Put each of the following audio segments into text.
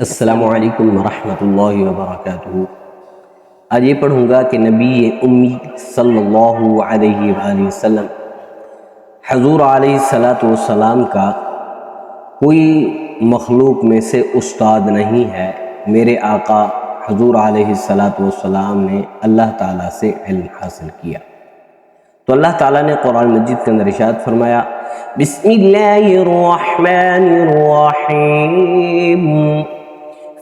السلام علیکم ورحمۃ اللہ وبرکاتہ۔ آج یہ پڑھوں گا کہ نبی امی صلی اللہ علیہ وآلہ وسلم حضور علیہ السلام کا کوئی مخلوق میں سے استاد نہیں ہے۔ میرے آقا حضور علیہ السلام نے اللہ تعالیٰ سے علم حاصل کیا۔ تو اللہ تعالیٰ نے قرآن مجید کے اندر ارشاد فرمایا، بسم اللہ الرحمن الرحیم،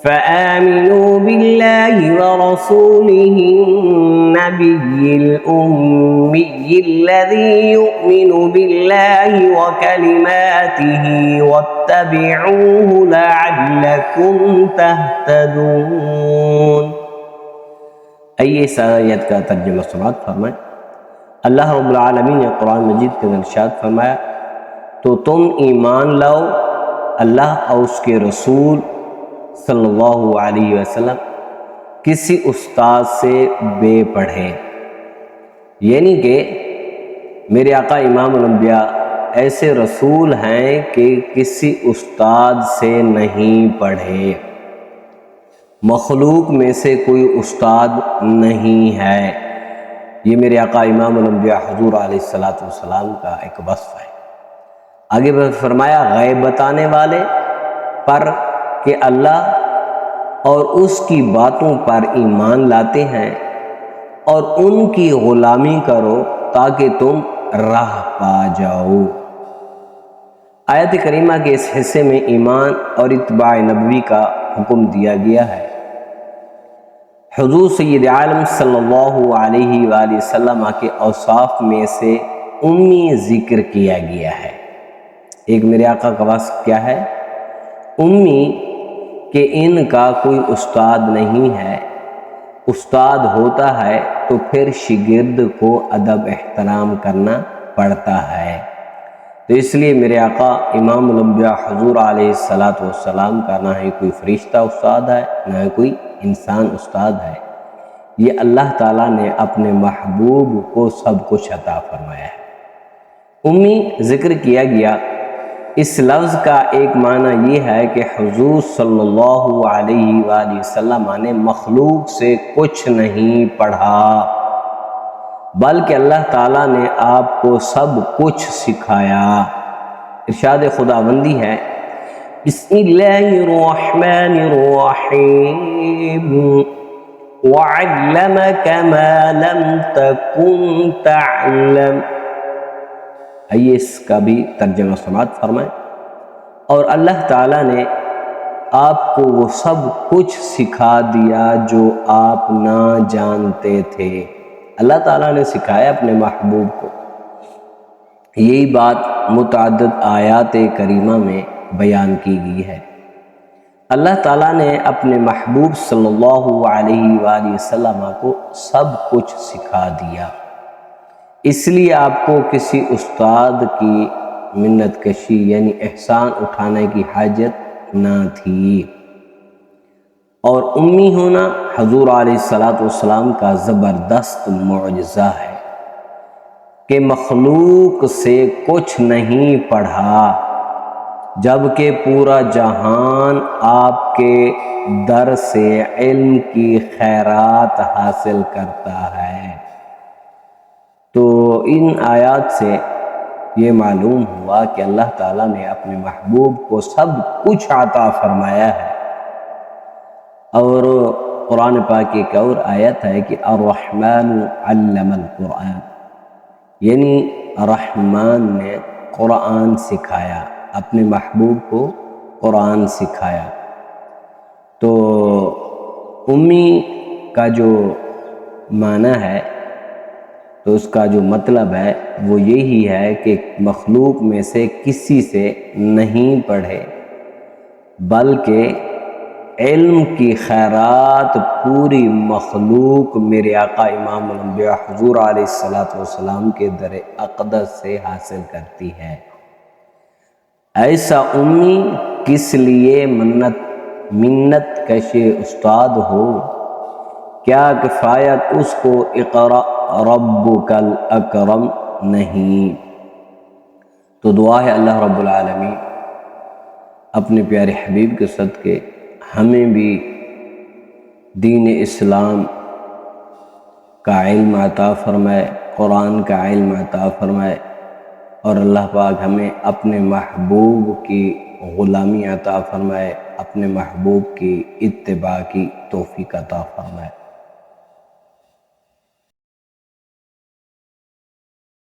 فآمنوا باللہ ورسولہ النبی الأمی الذی یؤمن باللہ وکلماتہ واتبعوہ لعلکم تہتدون۔ آئیے اس آیت کا ترجمہ سماعت فرمائیں۔ اللہ رب العالمین نے قرآن مجید کے اندر ارشاد فرمایا، تو تم ایمان لاؤ اللہ اور اس کے رسول صلی اللہ علیہ وسلم کسی استاد سے بے پڑھے، یعنی کہ میرے آقا امام الانبیاء ایسے رسول ہیں کہ کسی استاد سے نہیں پڑھے۔ مخلوق میں سے کوئی استاد نہیں ہے۔ یہ میرے آقا امام الانبیاء حضور علیہ السلام کا ایک وصف ہے۔ آگے فرمایا، غیب بتانے والے پر کہ اللہ اور اس کی باتوں پر ایمان لاتے ہیں اور ان کی غلامی کرو تاکہ تم راہ پا جاؤ۔ آیت کریمہ کے اس حصے میں ایمان اور اتباع نبوی کا حکم دیا گیا ہے۔ حضور سید عالم صلی اللہ علیہ وآلہ وسلم کے اوصاف میں سے امی ذکر کیا گیا ہے۔ ایک میرے آقا کا وصف کیا ہے؟ امی، کہ ان کا کوئی استاد نہیں ہے۔ استاد ہوتا ہے تو پھر شاگرد کو ادب احترام کرنا پڑتا ہے۔ تو اس لیے میرے آقا امام الانبیاء حضور علیہ السلام کا نہ ہی کوئی فرشتہ استاد ہے، نہ ہی کوئی انسان استاد ہے۔ یہ اللہ تعالیٰ نے اپنے محبوب کو سب کچھ عطا فرمایا ہے۔ امی ذکر کیا گیا، اس لفظ کا ایک معنی یہ ہے کہ حضور صلی اللہ علیہ وآلہ وسلم نے مخلوق سے کچھ نہیں پڑھا، بلکہ اللہ تعالیٰ نے آپ کو سب کچھ سکھایا۔ ارشاد خداوندی ہے، بسم اللہ الرحمن الرحیم، وعلمک ما لم تکن تعلم۔ آئیے اس کا بھی ترجمہ سماعت فرمائیں۔ اور اللہ تعالیٰ نے آپ کو وہ سب کچھ سکھا دیا جو آپ نہ جانتے تھے۔ اللہ تعالیٰ نے سکھایا اپنے محبوب کو۔ یہی بات متعدد آیات کریمہ میں بیان کی گئی ہے۔ اللہ تعالیٰ نے اپنے محبوب صلی اللہ علیہ وآلہ وسلم کو سب کچھ سکھا دیا، اس لیے آپ کو کسی استاد کی منت کشی یعنی احسان اٹھانے کی حاجت نہ تھی۔ اور امی ہونا حضور علیہ السلام کا زبردست معجزہ ہے کہ مخلوق سے کچھ نہیں پڑھا، جبکہ پورا جہان آپ کے در سے علم کی خیرات حاصل کرتا ہے۔ تو ان آیات سے یہ معلوم ہوا کہ اللہ تعالیٰ نے اپنے محبوب کو سب کچھ عطا فرمایا ہے۔ اور قرآن پاک کی ایک اور آیت ہے کہ الرحمن علم القرآن، یعنی رحمان نے قرآن سکھایا، اپنے محبوب کو قرآن سکھایا۔ تو امی کا جو معنی ہے، تو اس کا جو مطلب ہے وہ یہی ہے کہ مخلوق میں سے کسی سے نہیں پڑھے، بلکہ علم کی خیرات پوری مخلوق میرے آقا امام الانبیاء حضور علیہ السلام کے در اقدس سے حاصل کرتی ہے۔ ایسا امی کس لیے منت کشے استاد ہو، کیا کفایت اس کو اقرأ ربک الاکرم نہیں؟ تو دعا ہے اللہ رب العالمین اپنے پیارے حبیب کے صدقے ہمیں بھی دین اسلام کا علم عطا فرمائے، قرآن کا علم عطا فرمائے، اور اللہ پاک ہمیں اپنے محبوب کی غلامی عطا فرمائے، اپنے محبوب کی اتباع کی توفیق عطا فرمائے۔